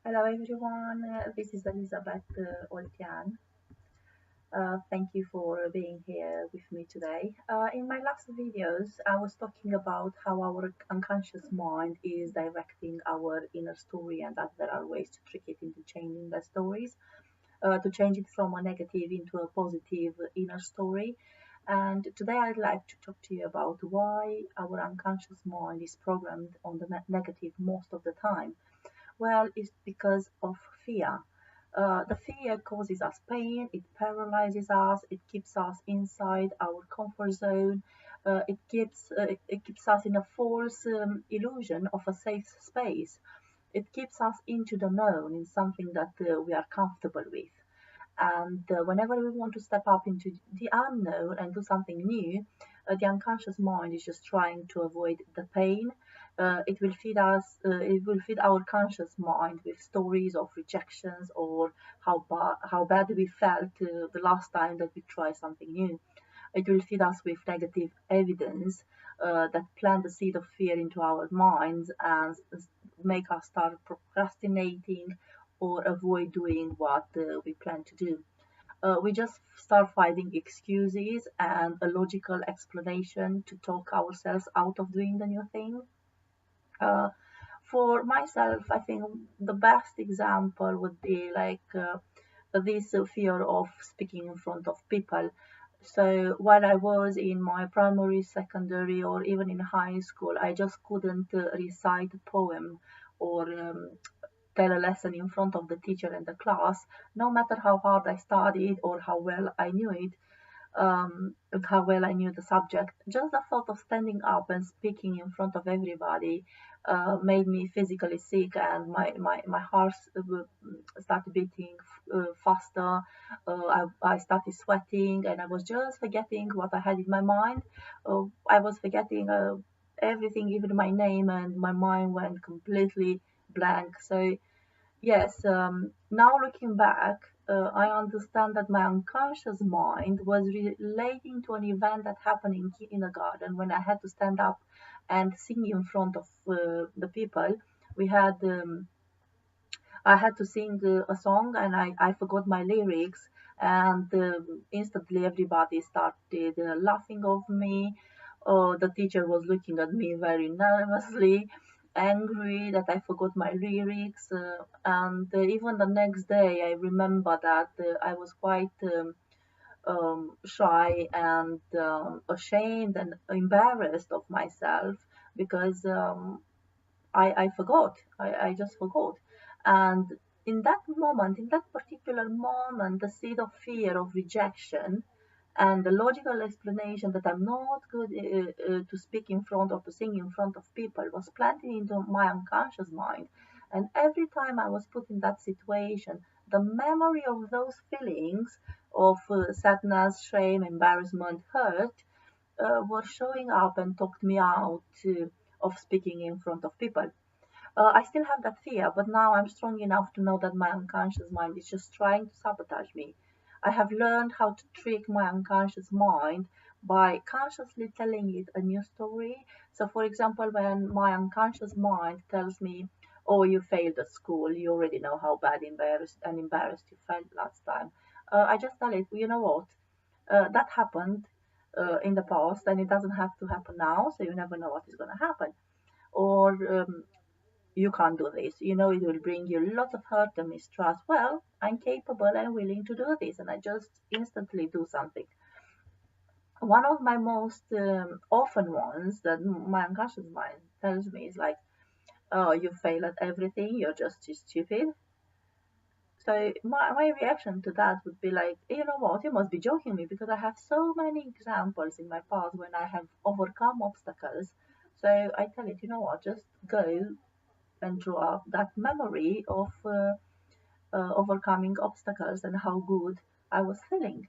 Hello everyone, this is Elizabeth Oltean. Thank you for being here with me today. In my last videos, I was talking about how our unconscious mind is directing our inner story and that there are ways to trick it into changing the stories, to change it from a negative into a positive inner story. And today I'd like to talk to you about why our unconscious mind is programmed on the negative most of the time. Well, it's because of fear. The fear causes us pain, it paralyzes us, it keeps us inside our comfort zone, it keeps us in a false illusion of a safe space. It keeps us into the known, in something that we are comfortable with. And whenever we want to step up into the unknown and do something new, the unconscious mind is just trying to avoid the pain. It will feed our conscious mind with stories of rejections or how bad we felt the last time that we tried something new. It will feed us with negative evidence that plant the seed of fear into our minds and make us start procrastinating or avoid doing what we plan to do. We just start finding excuses and a logical explanation to talk ourselves out of doing the new thing. Uh, for myself, I think the best example would be like this fear of speaking in front of people. So while I was in my primary, secondary, or even in high school, I just couldn't recite a poem or tell a lesson in front of the teacher and the class, no matter how hard I studied or how well I knew it, how well I knew the subject. Just the thought of standing up and speaking in front of everybody made me physically sick, and my heart started beating faster. I started sweating, and I was just forgetting what I had in my mind. I was forgetting everything, even my name, and my mind went completely blank. So yes, now looking back, I understand that my unconscious mind was relating to an event that happened in kindergarten when I had to stand up and sing in front of the people. We had, I had to sing a song and I forgot my lyrics, and instantly everybody started laughing of me. The teacher was looking at me very nervously, angry that I forgot my lyrics. And even the next day, I remember that I was quite shy and ashamed and embarrassed of myself because I forgot. I just forgot. And in that particular moment, the seed of fear of rejection and the logical explanation that I'm not good to speak in front or to sing in front of people was planted into my unconscious mind. And every time I was put in that situation, the memory of those feelings of sadness, shame, embarrassment, hurt were showing up and talked me out of speaking in front of people. I still have that fear, but now I'm strong enough to know that my unconscious mind is just trying to sabotage me. I have learned how to trick my unconscious mind by consciously telling it a new story. So, for example, when my unconscious mind tells me, "Oh, you failed at school. You already know how bad embarrassed you felt last time." I just tell it, you know what? That happened in the past, and it doesn't have to happen now. So you never know what is going to happen. Or you can't do this. You know, it will bring you lots of hurt and mistrust. Well, I'm capable and willing to do this, and I just instantly do something. One of my most often ones that my unconscious mind tells me is like, "Oh, you fail at everything. You're just too stupid." So my reaction to that would be like, you know what, you must be joking me because I have so many examples in my past when I have overcome obstacles. So I tell it, you know what, just go and draw up that memory of overcoming obstacles and how good I was feeling.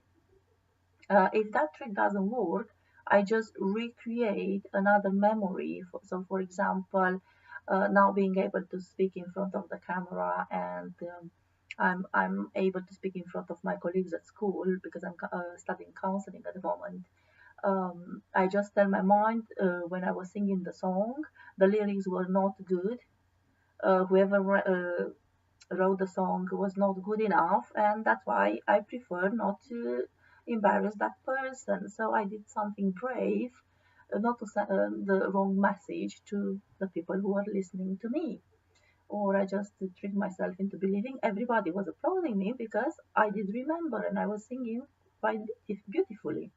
If that trick doesn't work, I just recreate another memory. So, for example, now being able to speak in front of the camera, and I'm able to speak in front of my colleagues at school because I'm studying counseling at the moment. I just tell my mind when I was singing the song, the lyrics were not good. Whoever wrote the song was not good enough, and that's why I prefer not to embarrass that person. So I did something brave, not to send the wrong message to the people who are listening to me. Or I just tricked myself into believing everybody was applauding me because I did remember and I was singing quite beautifully.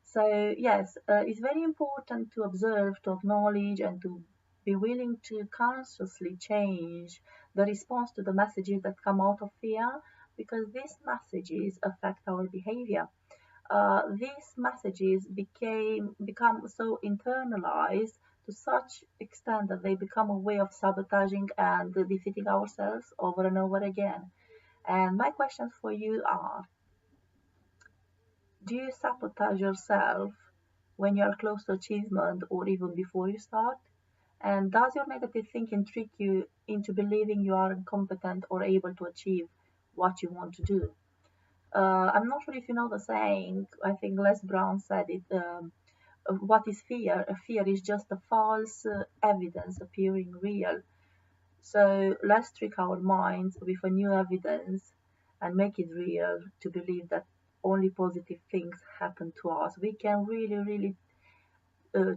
So, yes, it's very important to observe, to acknowledge, and to be willing to consciously change the response to the messages that come out of fear because these messages affect our behavior. These messages become so internalized to such extent that they become a way of sabotaging and defeating ourselves over and over again. And my questions for you are: do you sabotage yourself when you are close to achievement or even before you start? And does your negative thinking trick you into believing you are incompetent or able to achieve what you want to do? I'm not sure if you know the saying. I think Les Brown said it. What is fear? A fear is just a false evidence appearing real. So let's trick our minds with a new evidence and make it real to believe that only positive things happen to us. We can really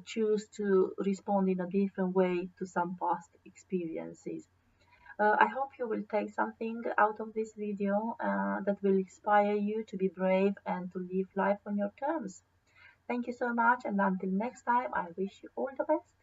choose to respond in a different way to some past experiences. I hope you will take something out of this video that will inspire you to be brave and to live life on your terms. Thank you so much, and until next time, I wish you all the best.